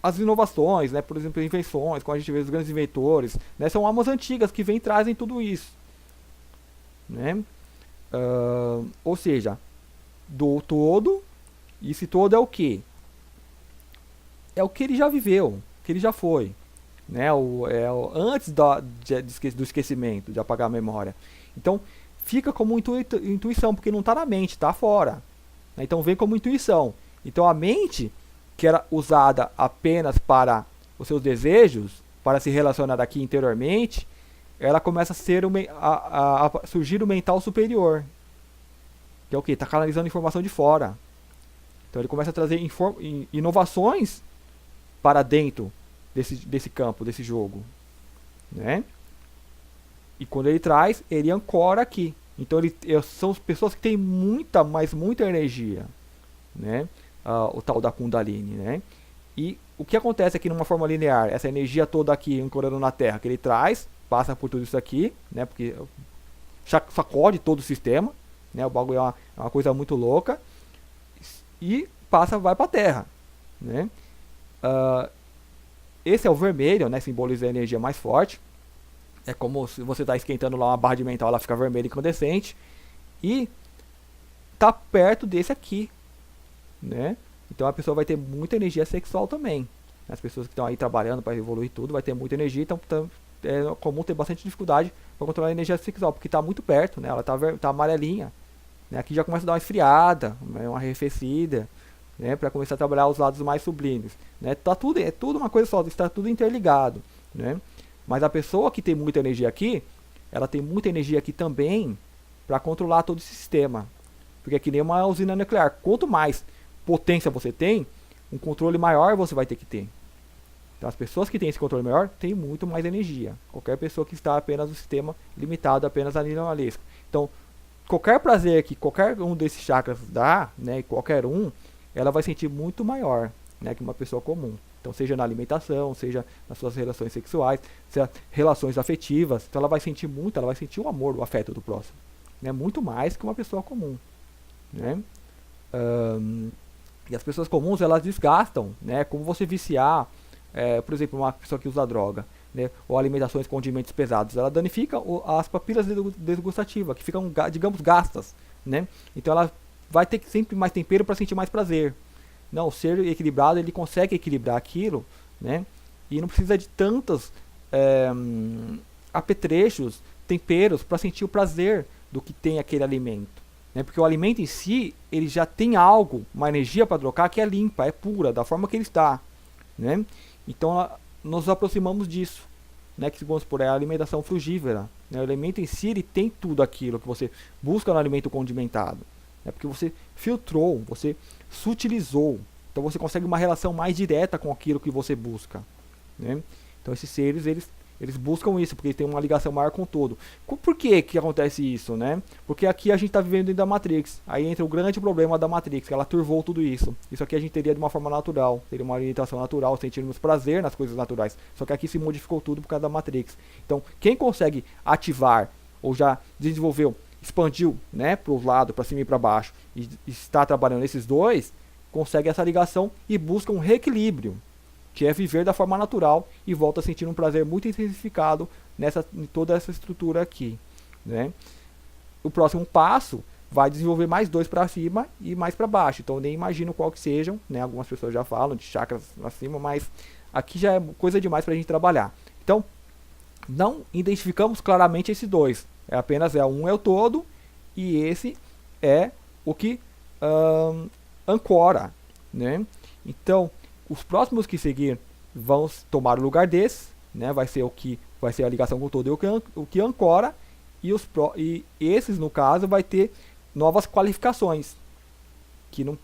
as inovações, né? Por exemplo, invenções, como a gente vê os grandes inventores, né? São almas antigas que vêm e trazem tudo isso, né? Ou seja, do todo, e esse todo é o que? É o que ele já viveu, que ele já foi, né? Antes do esquecimento, de apagar a memória. Então fica como intuição, porque não está na mente, está fora, né? Então vem como intuição. Então a mente, que era usada apenas para os seus desejos, para se relacionar aqui interiormente, ela começa a ser a surgir o mental superior, que é o que? Está canalizando informação de fora. Então ele começa a trazer inovações para dentro desse campo, desse jogo. Né? E quando ele traz, ele ancora aqui. Então são pessoas que têm muita, mas muita energia. Né? O tal da Kundalini. Né? E o que acontece aqui numa forma linear? Essa energia toda aqui ancorando na Terra, que ele traz, passa por tudo isso aqui, né? Porque sacode todo o sistema. Né, o bagulho é uma coisa muito louca. E vai para a Terra. Né? Esse é o vermelho, né, simboliza a energia mais forte. É como se você está esquentando lá uma barra de mental, ela fica vermelha e incandescente. E está perto desse aqui. Né? Então a pessoa vai ter muita energia sexual também. As pessoas que estão aí trabalhando para evoluir tudo, vai ter muita energia. Então é comum ter bastante dificuldade para controlar a energia sexual, porque está muito perto, né? Ela está amarelinha. Né? Aqui já começa a dar uma esfriada, né? Uma arrefecida, né? Para começar a trabalhar os lados mais sublimes. Né? É tudo uma coisa só, está tudo interligado. Né? Mas a pessoa que tem muita energia aqui, ela tem muita energia aqui também para controlar todo esse sistema. Porque é que nem uma usina nuclear. Quanto mais potência você tem, um controle maior você vai ter que ter. Então as pessoas que têm esse controle maior têm muito mais energia. Qualquer pessoa que está apenas no sistema limitado apenas a nível analítico. Então, qualquer prazer que qualquer um desses chakras dá, né, qualquer um, ela vai sentir muito maior, né, que uma pessoa comum. Então, seja na alimentação, seja nas suas relações sexuais, seja relações afetivas, então ela vai sentir muito, ela vai sentir o amor, o afeto do próximo, né, muito mais que uma pessoa comum, né? E as pessoas comuns, elas desgastam, né, como você viciar, por exemplo, uma pessoa que usa droga, né, ou alimentações com condimentos pesados, ela danifica as papilas degustativas, que ficam, digamos, gastas, né? Então ela vai ter sempre mais tempero para sentir mais prazer. Não, o ser equilibrado, ele consegue equilibrar aquilo, né? E não precisa de tantos apetrechos, temperos para sentir o prazer do que tem aquele alimento, né? Porque o alimento em si, ele já tem algo, uma energia para trocar que é limpa, é pura, da forma que ele está, né? Então nos aproximamos disso, né? Que vamos supor, é a alimentação frugívora, né? O alimento em si, ele tem tudo aquilo que você busca no alimento condimentado, né? Porque você filtrou, você sutilizou, então você consegue uma relação mais direta com aquilo que você busca, né? Então esses seres, eles buscam isso, porque eles têm uma ligação maior com o todo. Por que acontece isso, né? Porque aqui a gente está vivendo dentro da Matrix. Aí entra o grande problema da Matrix, que ela turvou tudo isso. Isso aqui a gente teria de uma forma natural, teria uma orientação natural, sentirmos prazer nas coisas naturais. Só que aqui se modificou tudo por causa da Matrix. Então, quem consegue ativar, ou já desenvolveu, expandiu, né, para o lado, para cima e para baixo, e está trabalhando nesses dois, consegue essa ligação e busca um reequilíbrio, que é viver da forma natural e volta a sentir um prazer muito intensificado em toda essa estrutura aqui, né? O próximo passo vai desenvolver mais dois para cima e mais para baixo, então eu nem imagino qual que sejam, né? Algumas pessoas já falam de chakras acima, mas aqui já é coisa demais para a gente trabalhar. Então, não identificamos claramente esses dois, é apenas um é o todo e esse é o que ancora, né? Então, os próximos que seguir vão tomar o lugar desse, né? Vai ser a ligação com o todo e o que ancora, e esses, no caso, vai ter novas qualificações, que não,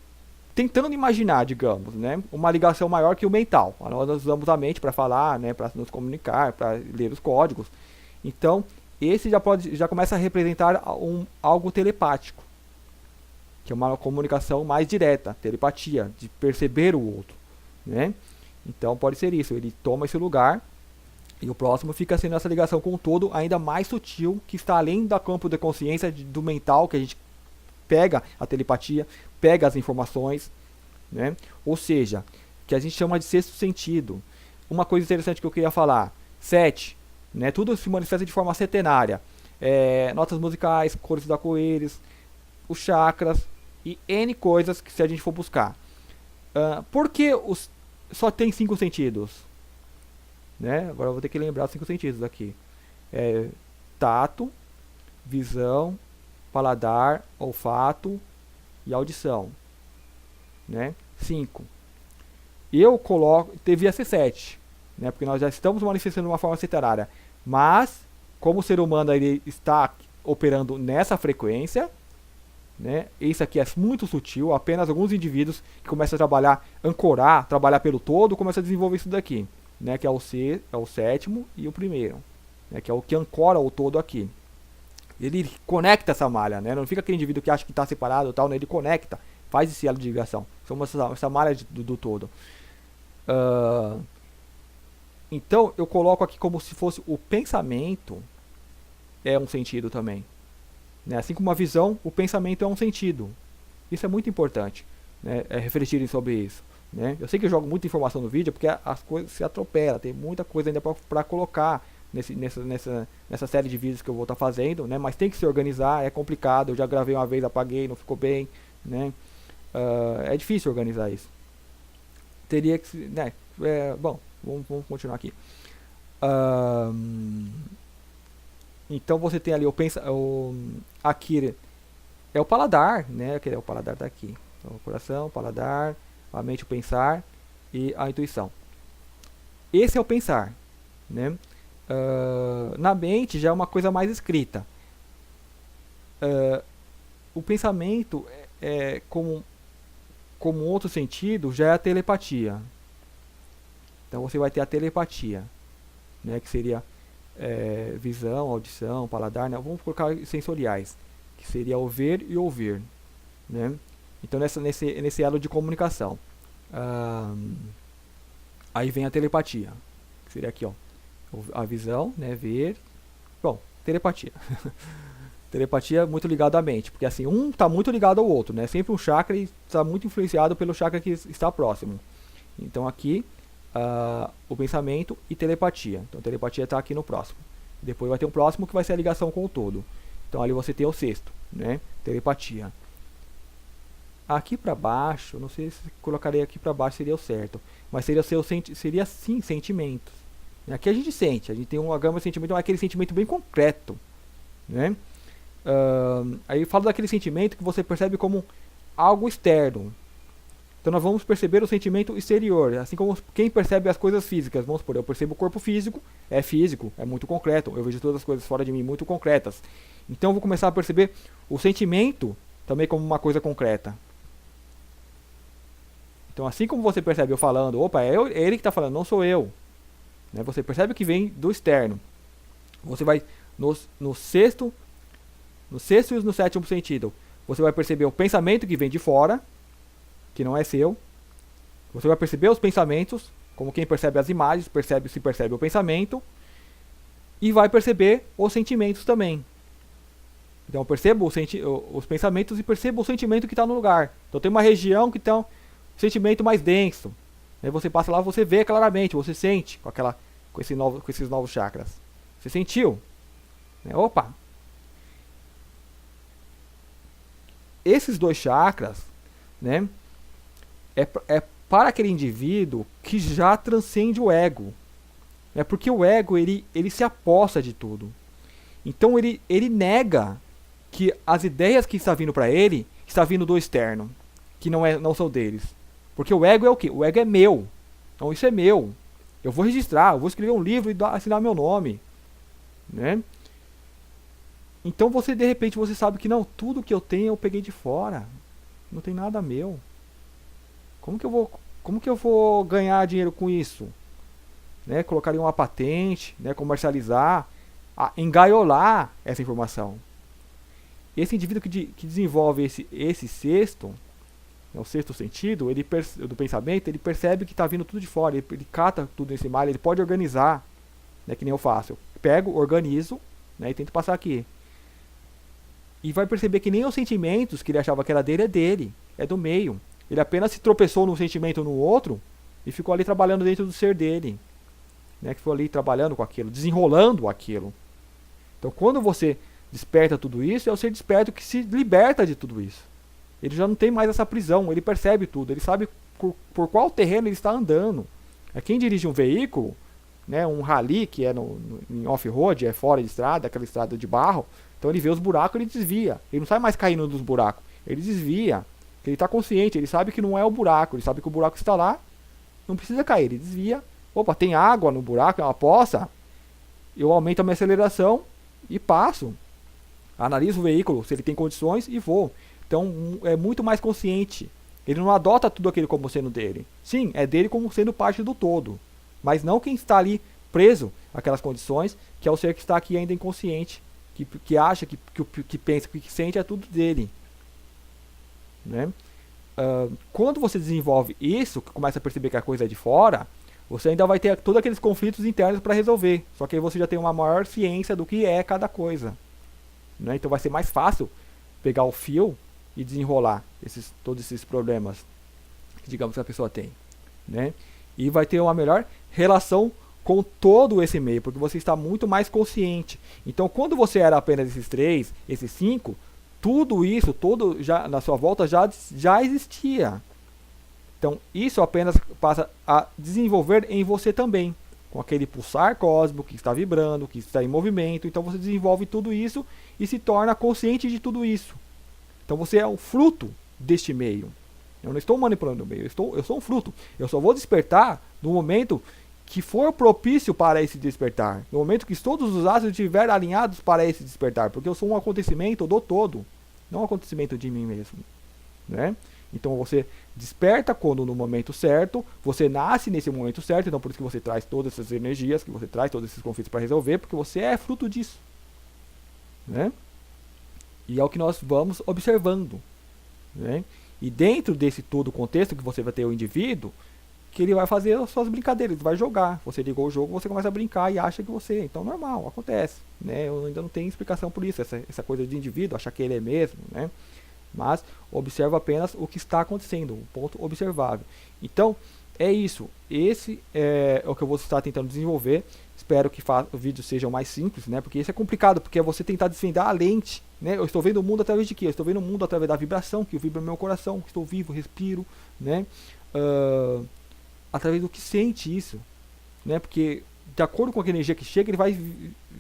tentando imaginar, digamos, né, uma ligação maior que o mental. Nós usamos a mente para falar, né, para nos comunicar, para ler os códigos. Então, esse já começa a representar algo telepático, que é uma comunicação mais direta, telepatia, de perceber o outro, né? Então pode ser isso, ele toma esse lugar e o próximo fica sendo essa ligação com o todo ainda mais sutil, que está além do campo de consciência do mental, que a gente pega a telepatia, pega as informações, né? Ou seja, que a gente chama de sexto sentido. Uma coisa interessante que eu queria falar, 7, né? Tudo se manifesta de forma setenária, notas musicais, cores do arco-íris, os chakras e N coisas que se a gente for buscar. Por que só tem 5 sentidos? Né? Agora eu vou ter que lembrar os 5 sentidos aqui. Tato, visão, paladar, olfato e audição. Né? 5. Eu coloco, devia ser 7, né? Porque nós já estamos manifestando de uma forma setenária. Mas, como o ser humano ele está operando nessa frequência, né? Isso aqui é muito sutil, apenas alguns indivíduos que começam a trabalhar, ancorar, trabalhar pelo todo, começam a desenvolver isso daqui, né? Que é o sétimo e o primeiro, né? Que é o que ancora o todo aqui. Ele conecta essa malha, né? Não fica aquele indivíduo que acha que está separado, tal, né? Ele conecta, faz esse elo de ligação, somos essa malha do todo. Então eu coloco aqui como se fosse o pensamento é um sentido também. Assim como a visão, o pensamento é um sentido. Isso é muito importante, né? Refletirem sobre isso, né? Eu sei que eu jogo muita informação no vídeo porque as coisas se atropelam, tem muita coisa ainda para colocar nessa série de vídeos que eu vou estar fazendo, né? Mas tem que se organizar, é complicado. Eu já gravei uma vez, apaguei, não ficou bem, né? É difícil organizar isso. Teria que, né? Bom, vamos continuar aqui. Então você tem ali aqui é o paladar, né? Que é o paladar daqui. Então, o coração, o paladar, a mente, o pensar e a intuição. Esse é o pensar, né? Na mente já é uma coisa mais escrita. O pensamento, como outro sentido, já é a telepatia. Então você vai ter a telepatia, né, que seria visão, audição, paladar, né? Vamos colocar sensoriais, que seria o ver e ouvir, né? Então nesse elo de comunicação, aí vem a telepatia, que seria aqui, ó, a visão, né, ver, bom, telepatia. Telepatia muito ligado à mente, porque assim, um está muito ligado ao outro, né? Sempre um chakra está muito influenciado pelo chakra que está próximo. Então aqui, o pensamento e telepatia. Então telepatia está aqui no próximo. Depois vai ter um próximo que vai ser a ligação com o todo. Então ali você tem o sexto, né? Telepatia. Aqui para baixo, não sei se colocarei aqui para baixo seria o certo, mas seria sim sentimentos. Aqui a gente sente, a gente tem uma gama de sentimentos, aquele sentimento bem concreto, né? Aí fala daquele sentimento que você percebe como algo externo. Então nós vamos perceber o sentimento exterior, assim como quem percebe as coisas físicas. Vamos supor, eu percebo o corpo físico, é muito concreto. Eu vejo todas as coisas fora de mim muito concretas. Então eu vou começar a perceber o sentimento também como uma coisa concreta. Então assim como você percebe eu falando, opa, é ele que está falando, não sou eu, né? Você percebe que vem do externo. Você vai no sexto e no sétimo sentido, você vai perceber o pensamento que vem de fora, que não é seu. Você vai perceber os pensamentos, como quem percebe as imagens, se percebe o pensamento. E vai perceber os sentimentos também. Então eu percebo os pensamentos e percebo o sentimento que está no lugar. Então tem uma região que tem um sentimento mais denso. Aí você passa lá, você vê claramente, você sente com esses novos chakras. Você sentiu? Opa! Esses dois chakras, né, é para aquele indivíduo que já transcende o ego. Porque o ego ele se aposta de tudo. Então ele nega que as ideias que está vindo para ele está vindo do externo, que não são deles. Porque o ego é o quê? O ego é meu. Então isso é meu. Eu vou registrar, eu vou escrever um livro e assinar meu nome, né? Então você de repente você sabe que não, tudo que eu tenho eu peguei de fora. Não tem nada meu. Como que eu vou ganhar dinheiro com isso? Né? Colocaria uma patente, né? Comercializar, engaiolar essa informação. Esse indivíduo que desenvolve esse sexto, o sexto sentido, do pensamento, ele percebe que está vindo tudo de fora, ele cata tudo nesse mar, ele pode organizar, né? Que nem eu faço. Eu pego, organizo, né? E tento passar aqui. E vai perceber que nem os sentimentos que ele achava que era dele, é do meio. Ele apenas se tropeçou num sentimento no outro e ficou ali trabalhando dentro do ser dele, né? Que ficou ali trabalhando com aquilo, desenrolando aquilo. Então quando você desperta tudo isso, é o ser desperto que se liberta de tudo isso. Ele já não tem mais essa prisão, ele percebe tudo, ele sabe por qual terreno ele está andando. Quem dirige um veículo, né, um rally que é em off-road, é fora de estrada, aquela estrada de barro, então ele vê os buracos, ele desvia. Ele não sai mais caindo dos buracos, ele desvia. Ele está consciente, ele sabe que não é o buraco, ele sabe que o buraco está lá, não precisa cair, ele desvia. Opa, tem água no buraco, é uma poça, eu aumento a minha aceleração e passo. Analiso o veículo, se ele tem condições e vou. Então é muito mais consciente. Ele não adota tudo aquilo como sendo dele. Sim, é dele como sendo parte do todo. Mas não quem está ali preso àquelas condições, que é o ser que está aqui ainda inconsciente, que acha, que pensa, que sente, é tudo dele. Né? Quando você desenvolve isso, que começa a perceber que a coisa é de fora, você ainda vai ter todos aqueles conflitos internos para resolver. Só que aí você já tem uma maior ciência do que é cada coisa. Né? Então vai ser mais fácil pegar o fio e desenrolar todos esses problemas que, digamos, que a pessoa tem. Né? E vai ter uma melhor relação com todo esse meio, porque você está muito mais consciente. Então quando você era apenas esses 3, esses 5, tudo isso, todo já na sua volta já existia. Então isso apenas passa a desenvolver em você também, com aquele pulsar cósmico que está vibrando, que está em movimento. Então você desenvolve tudo isso e se torna consciente de tudo isso. Então você é o fruto deste meio. Eu não estou manipulando o meio, eu sou um fruto. Eu só vou despertar no momento que for propício para esse despertar. No momento que todos os astros estiverem alinhados para esse despertar. Porque eu sou um acontecimento do todo, não um acontecimento de mim mesmo, né? Então você desperta quando no momento certo, você nasce nesse momento certo, então por isso que você traz todas essas energias, que você traz todos esses conflitos para resolver, porque você é fruto disso, né? E é o que nós vamos observando, né? E dentro desse todo contexto que você vai ter o indivíduo, que ele vai fazer as suas brincadeiras, ele vai jogar. Você ligou o jogo, você começa a brincar e acha que você... Então, normal, acontece, né? Eu ainda não tenho explicação por isso, essa coisa de indivíduo, achar que ele é mesmo, né? Mas observa apenas o que está acontecendo, um ponto observável. Então, é isso. Esse é o que eu vou estar tentando desenvolver. Espero que os vídeos sejam mais simples, né? Porque isso é complicado, porque é você tentar desvendar a lente, né? Eu estou vendo o mundo através de quê? Eu estou vendo o mundo através da vibração, que vibra no meu coração, que estou vivo, respiro, né? Através do que sente isso, né? Porque de acordo com a energia que chega, ele vai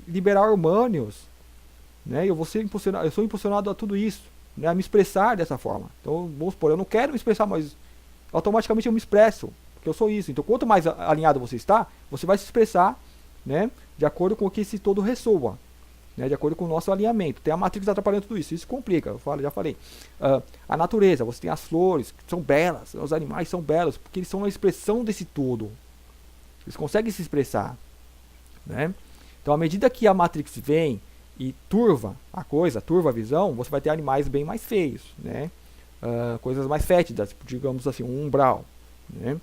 liberar hormônios, né? Eu sou impulsionado a tudo isso, né? A me expressar dessa forma. Então, vamos supor, eu não quero me expressar, mas automaticamente eu me expresso, porque eu sou isso. Então, quanto mais alinhado você está, você vai se expressar, né? De acordo com o que esse todo ressoa, né? De acordo com o nosso alinhamento. Tem a Matrix atrapalhando tudo isso. Isso complica, já falei. A natureza, você tem as flores, que são belas, os animais são belos, porque eles são uma expressão desse todo. Eles conseguem se expressar, né? Então, à medida que a Matrix vem e turva a coisa, turva a visão, você vai ter animais bem mais feios, né? Coisas mais fétidas, digamos assim, um umbral, né?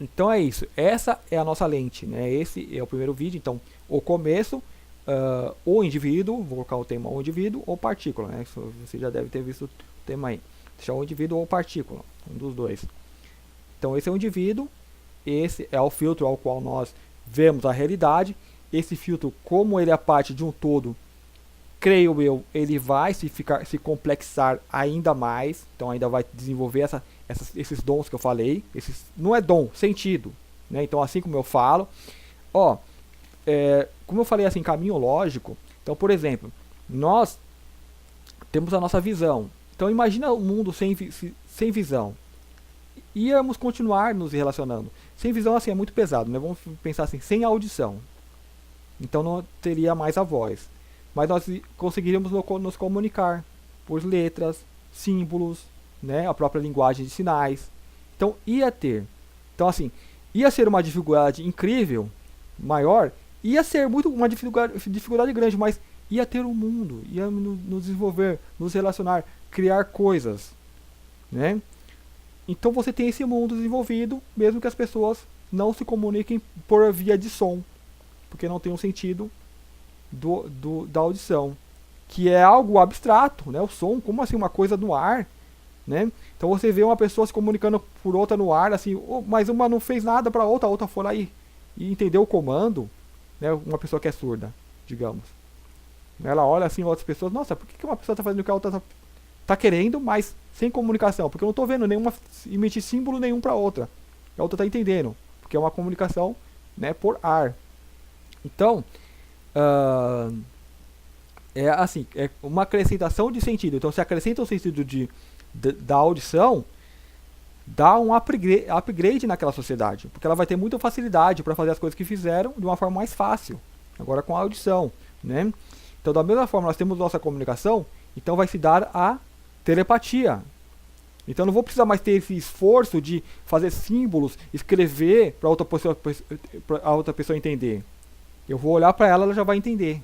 Então é isso, essa é a nossa lente, né? Esse é o primeiro vídeo. Então, o começo, o indivíduo, vou colocar o tema o indivíduo ou partícula, né? Você já deve ter visto o tema aí. Deixar o indivíduo ou partícula, um dos dois. Então esse é o indivíduo, esse é o filtro ao qual nós vemos a realidade. Esse filtro, como ele é parte de um todo, creio eu, ele vai se complexar ainda mais. Então ainda vai desenvolver esses dons que eu falei. Não é dom, sentido, né? Então assim como eu falo, como eu falei assim, caminho lógico. Então, por exemplo, nós temos a nossa visão. Então imagina um mundo sem visão. Íamos continuar nos relacionando. Sem visão assim é muito pesado, né? Vamos pensar assim, sem audição. Então não teria mais a voz. Mas nós conseguiríamos nos comunicar por letras, símbolos, né? A própria linguagem de sinais. Então ia ter. Então assim, ia ser uma dificuldade incrível, maior. Ia ser uma dificuldade grande, mas ia ter um mundo. Ia nos desenvolver, nos relacionar, criar coisas, né? Então você tem esse mundo desenvolvido, mesmo que as pessoas não se comuniquem por via de som, porque não tem um sentido da audição, que é algo abstrato, né? O som, como assim, uma coisa no ar, né? Então você vê uma pessoa se comunicando por outra no ar, assim, mas uma não fez nada para a outra foi lá e entendeu o comando, né? Uma pessoa que é surda, digamos. Ela olha assim outras pessoas, nossa, por que uma pessoa está fazendo o que a outra tá querendo, mas sem comunicação? Porque eu não estou vendo nenhuma emitir símbolo nenhum para a outra. A outra está entendendo, porque é uma comunicação, né, por ar. Então, é assim, é uma acrescentação de sentido. Então, se acrescenta o sentido da audição, dá um upgrade naquela sociedade, porque ela vai ter muita facilidade para fazer as coisas que fizeram de uma forma mais fácil, agora com a audição, né? Então, da mesma forma, nós temos nossa comunicação, então vai se dar a telepatia. Então, não vou precisar mais ter esse esforço de fazer símbolos, escrever para a outra pessoa entender. Eu vou olhar para ela, ela já vai entender.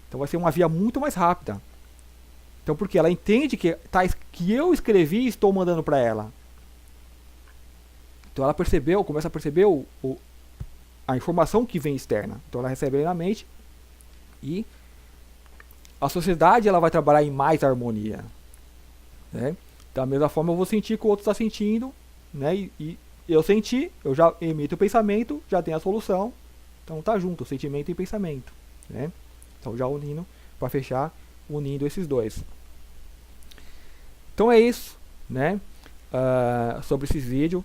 Então, vai ser uma via muito mais rápida. Então, porque ela entende que eu escrevi e estou mandando para ela. Então, ela começa a perceber a informação que vem externa. Então, ela recebe na mente e a sociedade ela vai trabalhar em mais harmonia, né? Da mesma forma eu vou sentir que o outro está sentindo, né? E eu senti, eu já emito o pensamento, já tem a solução. Então tá junto, sentimento e pensamento, né? Então já unindo, para fechar, unindo esses dois. Então é isso, né? Sobre esse vídeo.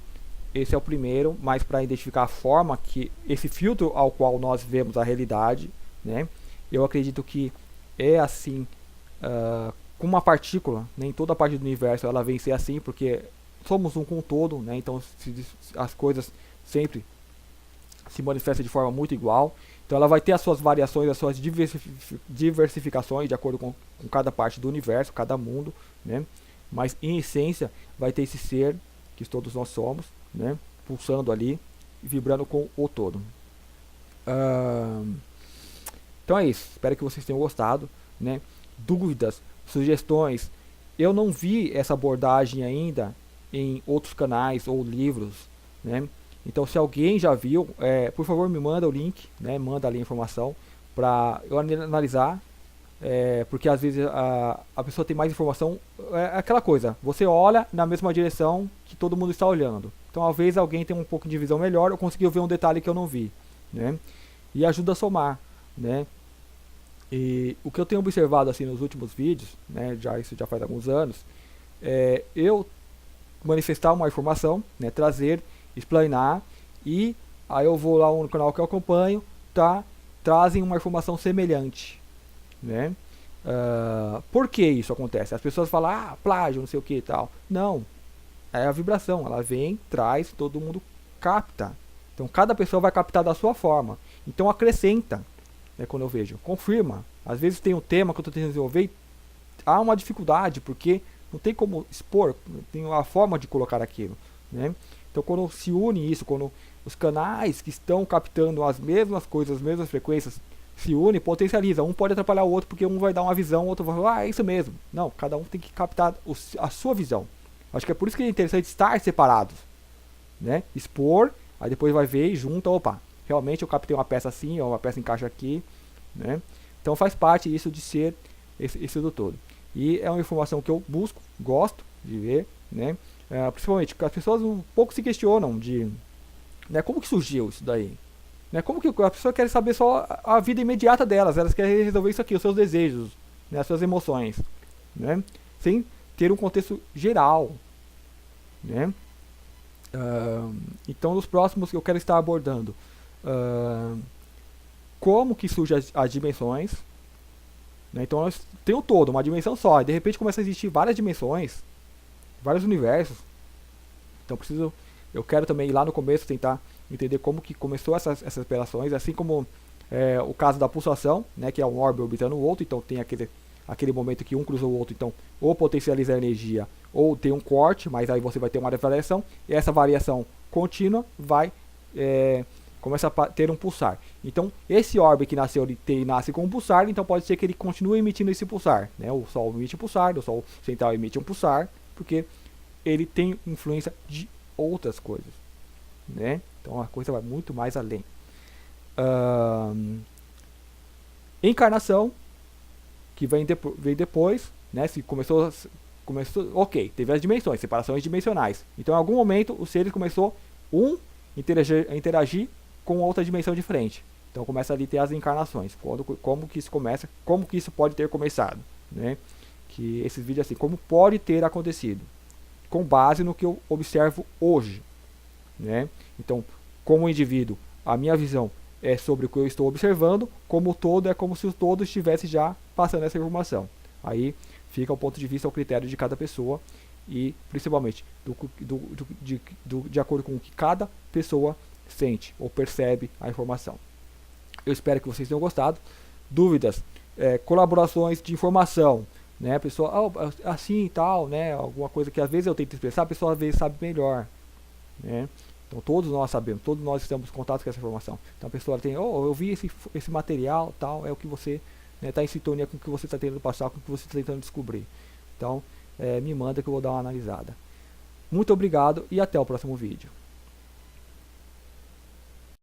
Esse é o primeiro, mas para identificar a forma que esse filtro ao qual nós vemos a realidade, né? Eu acredito que é assim, com uma partícula, nem toda a parte do universo ela vem ser assim, porque somos um com o todo, né? Então as coisas sempre se manifestam de forma muito igual. Então ela vai ter as suas variações, as suas diversificações de acordo com cada parte do universo, cada mundo, né? Mas em essência vai ter esse ser que todos nós somos, né? Pulsando ali, vibrando com o todo. Então é isso, espero que vocês tenham gostado, né? Dúvidas, sugestões, eu não vi essa abordagem ainda em outros canais ou livros, né? Então se alguém já viu, por favor me manda o link, né? Manda ali a informação para eu analisar, porque às vezes a pessoa tem mais informação, é aquela coisa, você olha na mesma direção que todo mundo está olhando, então às vezes alguém tem um pouco de visão melhor, eu consegui ver um detalhe que eu não vi, né? E ajuda a somar, né? E o que eu tenho observado assim nos últimos vídeos, né, isso já faz alguns anos, eu manifestar uma informação, né, trazer, explanar, e aí eu vou lá no canal que eu acompanho, trazem uma informação semelhante, né? Por que isso acontece? As pessoas falam, plágio, não sei o que e tal. Não, é a vibração, ela vem, traz, todo mundo capta. Então cada pessoa vai captar da sua forma. Então acrescenta, né, quando eu vejo, confirma. Às vezes tem um tema que eu estou tentando desenvolver e há uma dificuldade, porque não tem como expor, tem a forma de colocar aquilo, né? Então quando se une isso, quando os canais que estão captando as mesmas coisas, as mesmas frequências, se unem, potencializa. Um pode atrapalhar o outro, porque um vai dar uma visão, o outro vai falar, é isso mesmo. Não, cada um tem que captar a sua visão. Acho que é por isso que é interessante estar separados, né? Expor, aí depois vai ver e junta, opa, realmente eu captei uma peça assim, ou uma peça encaixa aqui, né? Então faz parte isso de ser esse do todo. E é uma informação que eu busco, gosto de ver, né? Principalmente porque as pessoas um pouco se questionam de, né, como que surgiu isso daí? Né, como que a pessoa quer saber só a vida imediata delas, elas querem resolver isso aqui, os seus desejos, né, as suas emoções, né? Sem ter um contexto geral, né? Então nos próximos eu quero estar abordando como que surgem as dimensões, né? Então nós temos todo, uma dimensão só, e de repente começa a existir várias dimensões, vários universos. Então eu quero também ir lá no começo tentar entender como que começou essas operações, assim como o caso da pulsação, né, que é um orbe orbitando o outro, então tem aquele momento que um cruza o outro, então ou potencializa a energia, ou tem um corte, mas aí você vai ter uma variação, e essa variação contínua vai começa a ter um pulsar. Então esse orbe que nasceu, ele nasce com um pulsar, então pode ser que ele continue emitindo esse pulsar, né? O Sol emite um pulsar, o Sol central emite um pulsar, porque ele tem influência de outras coisas, né? Então a coisa vai muito mais além. Encarnação, que vem depois, né? Se começou, ok, teve as dimensões, separações dimensionais. Então em algum momento o ser começou a interagir com outra dimensão diferente. Então começa ali a ter as encarnações. Como que isso começa? Como que isso pode ter começado, né? Que esses vídeos assim, como pode ter acontecido, com base no que eu observo hoje, né? Então, como indivíduo, a minha visão é sobre o que eu estou observando, como o todo é como se o todo estivesse já passando essa informação. Aí fica o ponto de vista, o critério de cada pessoa e principalmente de acordo com o que cada pessoa sente ou percebe a informação. Eu espero que vocês tenham gostado. Dúvidas, colaborações de informação, né? A pessoa, assim e tal, né? Alguma coisa que às vezes eu tento expressar, a pessoa às vezes sabe melhor, né? Então todos nós sabemos, todos nós estamos em contato com essa informação. Então a pessoa tem, eu vi esse material, tal, é o que você está em sintonia com o que você está tentando passar, com o que você está tentando descobrir. Então me manda que eu vou dar uma analisada. Muito obrigado e até o próximo vídeo.